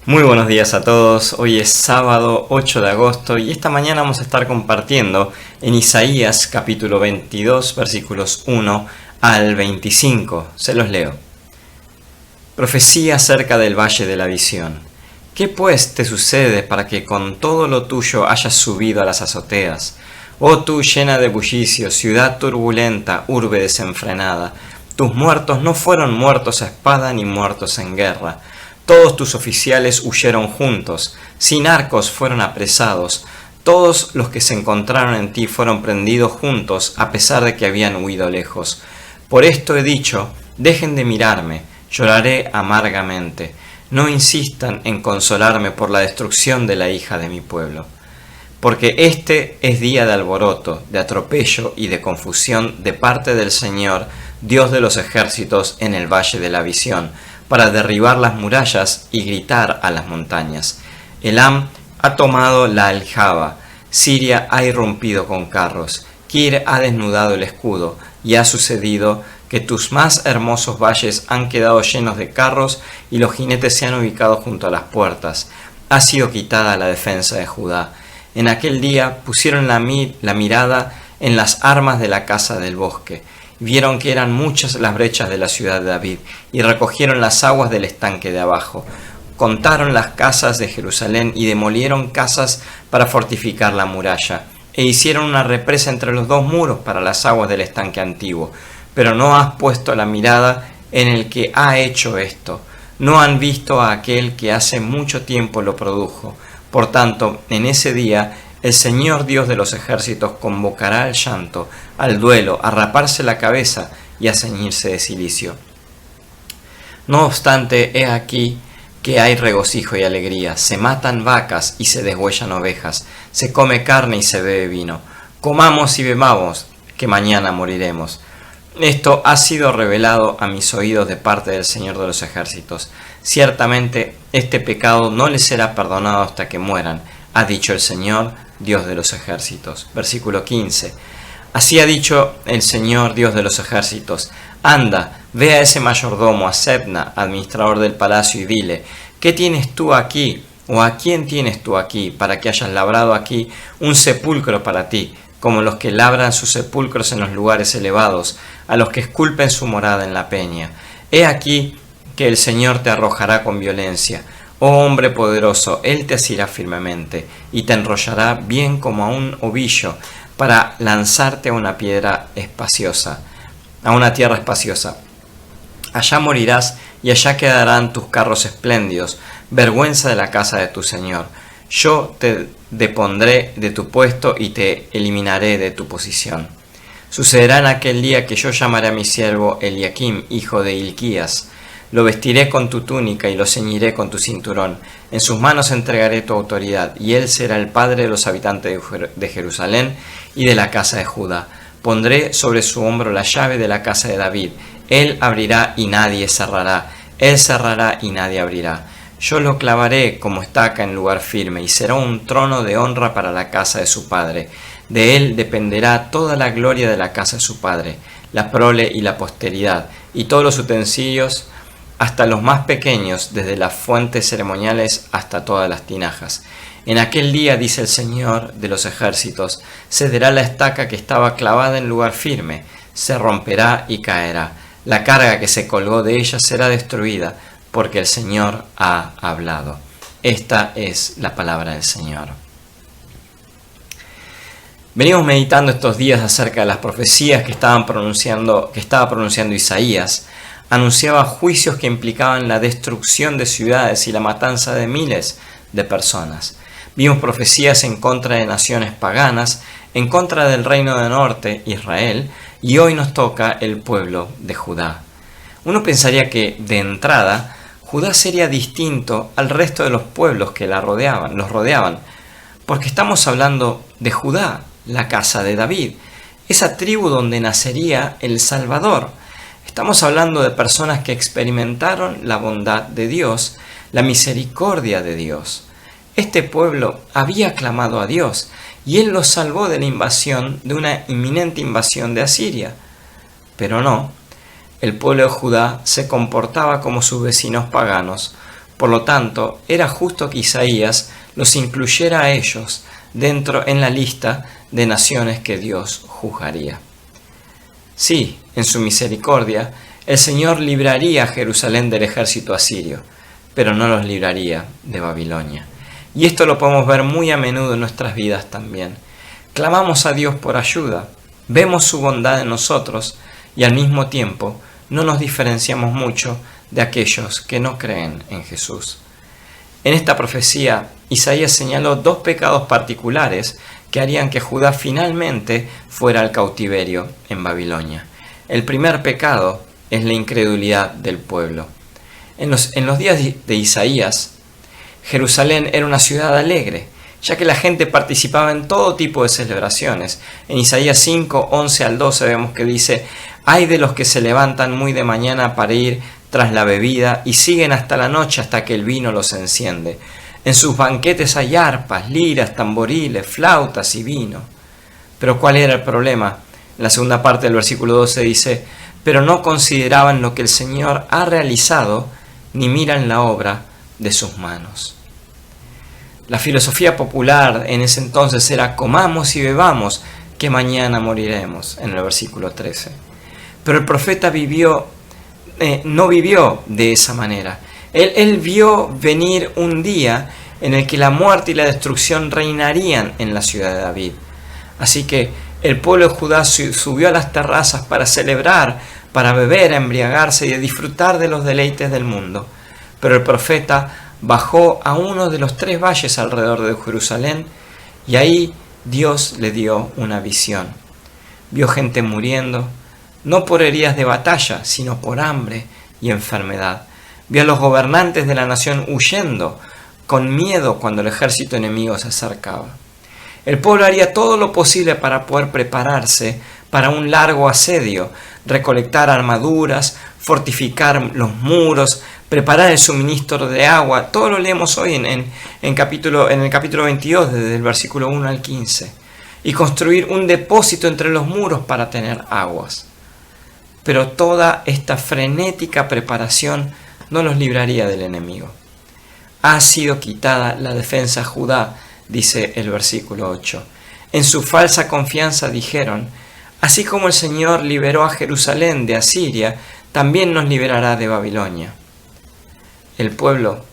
Muy buenos días a todos, hoy es sábado 8 de agosto y esta mañana vamos a estar compartiendo en Isaías capítulo 22 versículos 1 al 25. Se los leo. Profecía acerca del valle de la visión. ¿Qué pues te sucede para que con todo lo tuyo hayas subido a las azoteas? Oh tú llena de bullicio, ciudad turbulenta, urbe desenfrenada, tus muertos no fueron muertos a espada ni muertos en guerra. Todos tus oficiales huyeron juntos, sin arcos fueron apresados, todos los que se encontraron en ti fueron prendidos juntos, a pesar de que habían huido lejos. Por esto he dicho, dejen de mirarme, lloraré amargamente, no insistan en consolarme por la destrucción de la hija de mi pueblo. Porque este es día de alboroto, de atropello y de confusión de parte del Señor, Dios de los ejércitos, en el valle de la visión, para derribar las murallas y gritar a las montañas. Elam ha tomado la aljaba, Siria ha irrumpido con carros, Kir ha desnudado el escudo, y ha sucedido que tus más hermosos valles han quedado llenos de carros y los jinetes se han ubicado junto a las puertas. Ha sido quitada la defensa de Judá. En aquel día pusieron la mirada en las armas de la casa del bosque. Vieron que eran muchas las brechas de la ciudad de David, y recogieron las aguas del estanque de abajo. Contaron las casas de Jerusalén y demolieron casas para fortificar la muralla, e hicieron una represa entre los dos muros para las aguas del estanque antiguo. Pero no has puesto la mirada en el que ha hecho esto. No han visto a aquel que hace mucho tiempo lo produjo. Por tanto, en ese día, el Señor Dios de los ejércitos convocará al llanto, al duelo, a raparse la cabeza y a ceñirse de cilicio. No obstante, he aquí que hay regocijo y alegría, se matan vacas y se deshuellan ovejas, se come carne y se bebe vino. Comamos y bebamos, que mañana moriremos. Esto ha sido revelado a mis oídos de parte del Señor de los ejércitos. Ciertamente este pecado no les será perdonado hasta que mueran, ha dicho el Señor, Dios de los ejércitos. Versículo 15. Así ha dicho el Señor, Dios de los ejércitos. Anda, ve a ese mayordomo, a Sebna, administrador del palacio, y dile, ¿qué tienes tú aquí? ¿O a quién tienes tú aquí, para que hayas labrado aquí un sepulcro para ti, como los que labran sus sepulcros en los lugares elevados, a los que esculpen su morada en la peña? He aquí que el Señor te arrojará con violencia. Oh hombre poderoso, Él te asirá firmemente, y te enrollará bien como a un ovillo, para lanzarte a una piedra espaciosa, a una tierra espaciosa. Allá morirás, y allá quedarán tus carros espléndidos, vergüenza de la casa de tu Señor. Yo te depondré de tu puesto y te eliminaré de tu posición. Sucederá en aquel día que yo llamaré a mi siervo Eliakim, hijo de Hilquías. Lo vestiré con tu túnica y lo ceñiré con tu cinturón. En sus manos entregaré tu autoridad, y él será el padre de los habitantes de Jerusalén y de la casa de Judá. Pondré sobre su hombro la llave de la casa de David. Él abrirá y nadie cerrará. Él cerrará y nadie abrirá. Yo lo clavaré como estaca en lugar firme, y será un trono de honra para la casa de su padre. De él dependerá toda la gloria de la casa de su padre, la prole y la posteridad, y todos los utensilios, hasta los más pequeños, desde las fuentes ceremoniales hasta todas las tinajas. En aquel día, dice el Señor de los ejércitos, cederá la estaca que estaba clavada en lugar firme, se romperá y caerá. La carga que se colgó de ella será destruida, porque el Señor ha hablado. Esta es la palabra del Señor. Venimos meditando estos días acerca de las profecías que estaba pronunciando Isaías. Anunciaba juicios que implicaban la destrucción de ciudades y la matanza de miles de personas. Vimos profecías en contra de naciones paganas, en contra del reino del norte, Israel, y hoy nos toca el pueblo de Judá. Uno pensaría que, de entrada, Judá sería distinto al resto de los pueblos que los rodeaban, porque estamos hablando de Judá, la casa de David, esa tribu donde nacería el Salvador. Estamos hablando de personas que experimentaron la bondad de Dios, la misericordia de Dios. Este pueblo había clamado a Dios y Él los salvó de la invasión, de una inminente invasión de Asiria. Pero no, el pueblo de Judá se comportaba como sus vecinos paganos, Por lo tanto, era justo que Isaías los incluyera a ellos en la lista de naciones que Dios juzgaría. Sí, en su misericordia, el Señor libraría a Jerusalén del ejército asirio, pero no los libraría de Babilonia. Y esto lo podemos ver muy a menudo en nuestras vidas también. Clamamos a Dios por ayuda, vemos su bondad en nosotros y al mismo tiempo no nos diferenciamos mucho de aquellos que no creen en Jesús. En esta profecía, Isaías señaló dos pecados particulares que harían que Judá finalmente fuera al cautiverio en Babilonia. El primer pecado es la incredulidad del pueblo. En los días de Isaías, Jerusalén era una ciudad alegre, ya que la gente participaba en todo tipo de celebraciones. En Isaías 5, 11 al 12 vemos que dice: «Ay de los que se levantan muy de mañana para ir tras la bebida y siguen hasta la noche hasta que el vino los enciende. En sus banquetes hay arpas, liras, tamboriles, flautas y vino». Pero ¿cuál era el problema? En la segunda parte del versículo 12 dice: «Pero no consideraban lo que el Señor ha realizado, ni miran la obra de sus manos». La filosofía popular en ese entonces era: comamos y bebamos, que mañana moriremos, en el versículo 13. Pero el profeta no vivió de esa manera. Él vio venir un día en el que la muerte y la destrucción reinarían en la ciudad de David. Así que el pueblo de Judá subió a las terrazas para celebrar, para beber, a embriagarse y a disfrutar de los deleites del mundo. Pero el profeta bajó a uno de los 3 valles alrededor de Jerusalén y ahí Dios le dio una visión. Vio gente muriendo, no por heridas de batalla, sino por hambre y enfermedad. Vio a los gobernantes de la nación huyendo con miedo cuando el ejército enemigo se acercaba. El pueblo haría todo lo posible para poder prepararse para un largo asedio, recolectar armaduras, fortificar los muros, preparar el suministro de agua. Todo lo leemos hoy en el capítulo 22, desde el versículo 1 al 15. Y construir un depósito entre los muros para tener aguas. Pero toda esta frenética preparación no los libraría del enemigo. Ha sido quitada la defensa a Judá, dice el versículo 8. En su falsa confianza dijeron: así como el Señor liberó a Jerusalén de Asiria, también nos liberará de Babilonia. El pueblo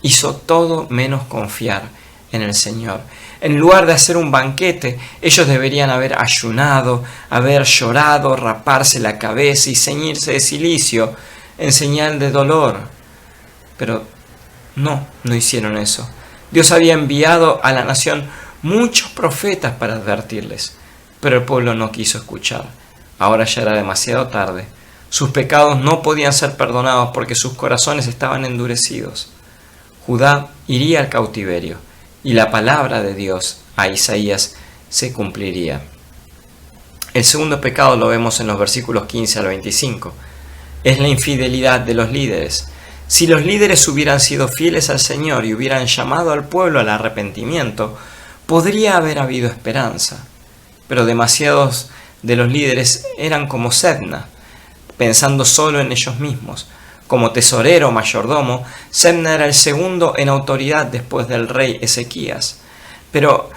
hizo todo menos confiar en el Señor. En lugar de hacer un banquete, ellos deberían haber ayunado, haber llorado, raparse la cabeza y ceñirse de cilicio en señal de dolor. Pero no hicieron eso. Dios había enviado a la nación muchos profetas para advertirles, pero el pueblo no quiso escuchar. Ahora ya era demasiado tarde. Sus pecados no podían ser perdonados porque sus corazones estaban endurecidos. Judá iría al cautiverio y la palabra de Dios a Isaías se cumpliría. El segundo pecado lo vemos en los versículos 15 al 25. Es la infidelidad de los líderes. Si los líderes hubieran sido fieles al Señor y hubieran llamado al pueblo al arrepentimiento, podría haber habido esperanza. Pero demasiados de los líderes eran como Sebna, pensando solo en ellos mismos. Como tesorero mayordomo, Sebna era el segundo en autoridad después del rey Ezequías. Pero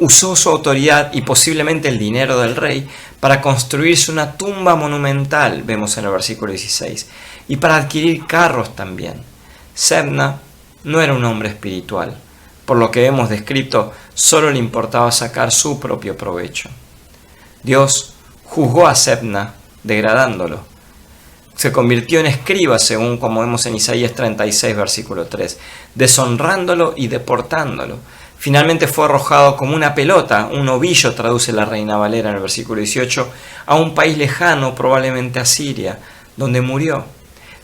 usó su autoridad y posiblemente el dinero del rey para construirse una tumba monumental, vemos en el versículo 16, y para adquirir carros también. Sebna no era un hombre espiritual. Por lo que hemos descrito, solo le importaba sacar su propio provecho. Dios juzgó a Sebna degradándolo. Se convirtió en escriba, según como vemos en Isaías 36, versículo 3, deshonrándolo y deportándolo. Finalmente fue arrojado como una pelota, un ovillo, traduce la Reina Valera en el versículo 18, a un país lejano, probablemente a Siria, donde murió.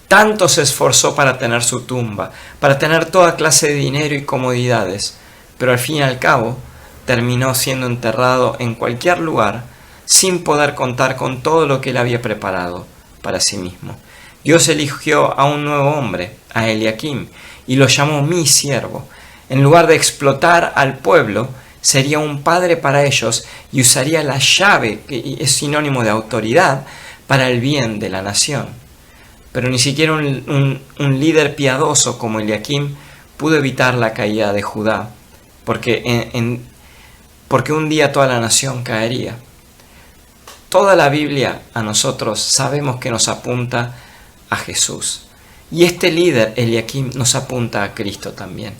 Tanto se esforzó para tener su tumba, para tener toda clase de dinero y comodidades, pero al fin y al cabo terminó siendo enterrado en cualquier lugar, sin poder contar con todo lo que él había preparado para sí mismo. Dios eligió a un nuevo hombre, a Eliakim, y lo llamó mi siervo. En lugar de explotar al pueblo, sería un padre para ellos y usaría la llave, que es sinónimo de autoridad, para el bien de la nación. Pero ni siquiera un líder piadoso como Eliakim pudo evitar la caída de Judá, porque un día toda la nación caería. Toda la Biblia a nosotros sabemos que nos apunta a Jesús. Y este líder, Eliakim, nos apunta a Cristo también.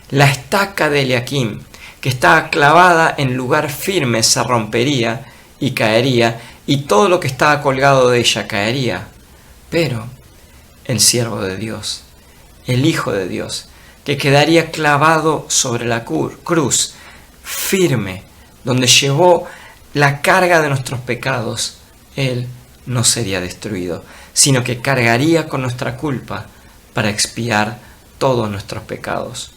La estaca de Eliakim, que estaba clavada en lugar firme, se rompería y caería, y todo lo que estaba colgado de ella caería. Pero el siervo de Dios, el Hijo de Dios, que quedaría clavado sobre la cruz, firme, donde llevó la carga de nuestros pecados, Él no sería destruido, sino que cargaría con nuestra culpa para expiar todos nuestros pecados.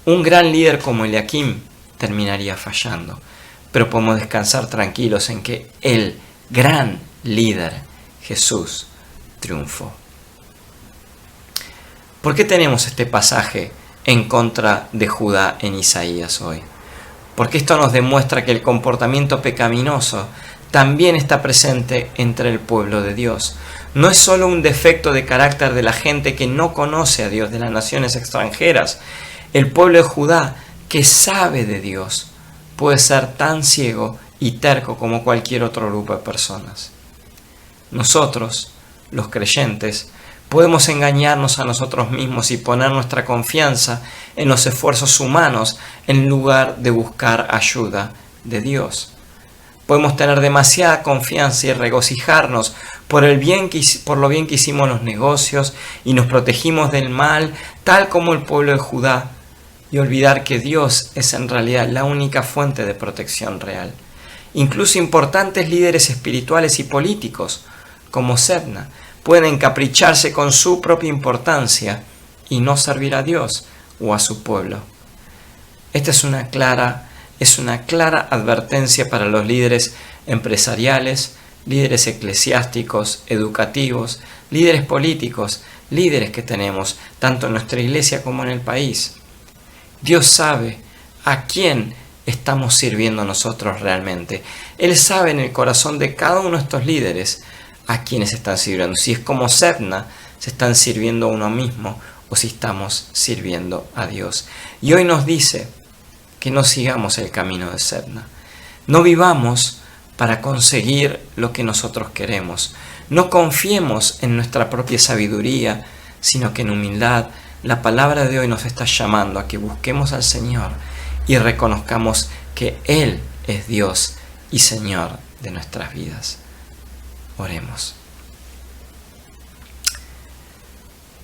Un gran líder como Eliakim terminaría fallando, pero podemos descansar tranquilos en que el gran líder, Jesús, triunfó. ¿Por qué tenemos este pasaje en contra de Judá en Isaías hoy? Porque esto nos demuestra que el comportamiento pecaminoso también está presente entre el pueblo de Dios. No es solo un defecto de carácter de la gente que no conoce a Dios, de las naciones extranjeras. El pueblo de Judá, que sabe de Dios, puede ser tan ciego y terco como cualquier otro grupo de personas. Nosotros, los creyentes, podemos engañarnos a nosotros mismos y poner nuestra confianza en los esfuerzos humanos en lugar de buscar ayuda de Dios. Podemos tener demasiada confianza y regocijarnos por lo bien que hicimos los negocios y nos protegimos del mal, tal como el pueblo de Judá, y olvidar que Dios es en realidad la única fuente de protección real. Incluso importantes líderes espirituales y políticos, como Sebna, pueden encapricharse con su propia importancia y no servir a Dios o a su pueblo. Esta es una clara advertencia para los líderes empresariales, líderes eclesiásticos, educativos, líderes políticos, líderes que tenemos tanto en nuestra iglesia como en el país. Dios sabe a quién estamos sirviendo nosotros realmente. Él sabe en el corazón de cada uno de estos líderes a quienes están sirviendo. Si es como Sebna, se están sirviendo a uno mismo o si estamos sirviendo a Dios. Y hoy nos dice que no sigamos el camino de Sebna. No vivamos para conseguir lo que nosotros queremos. No confiemos en nuestra propia sabiduría, sino que en humildad la palabra de hoy nos está llamando a que busquemos al Señor y reconozcamos que Él es Dios y Señor de nuestras vidas. Oremos.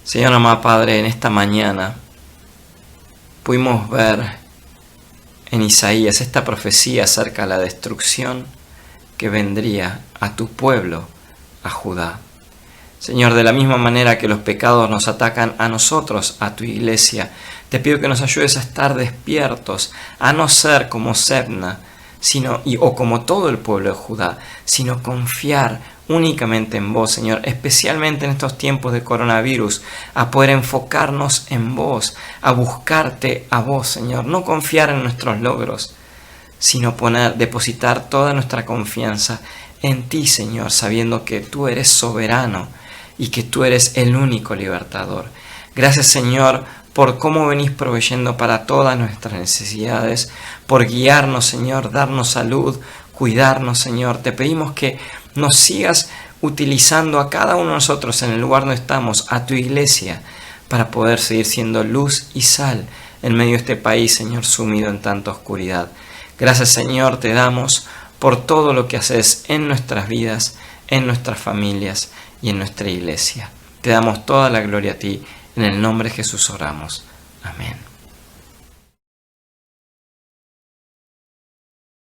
Señor amado Padre, en esta mañana pudimos ver en Isaías esta profecía acerca de la destrucción que vendría a tu pueblo, a Judá. Señor, de la misma manera que los pecados nos atacan a nosotros, a tu iglesia, te pido que nos ayudes a estar despiertos, a no ser como Sebna, o como todo el pueblo de Judá, sino confiar únicamente en vos, Señor, especialmente en estos tiempos de coronavirus, a poder enfocarnos en vos, a buscarte a vos, Señor, no confiar en nuestros logros, sino depositar toda nuestra confianza en ti, Señor, sabiendo que tú eres soberano y que tú eres el único libertador. Gracias, Señor, por cómo venís proveyendo para todas nuestras necesidades, por guiarnos, Señor, darnos salud, cuidarnos, Señor. Te pedimos que nos sigas utilizando a cada uno de nosotros en el lugar donde estamos, a tu iglesia, para poder seguir siendo luz y sal en medio de este país, Señor, sumido en tanta oscuridad. Gracias, Señor, te damos por todo lo que haces en nuestras vidas, en nuestras familias y en nuestra iglesia. Te damos toda la gloria a ti. En el nombre de Jesús oramos. Amén.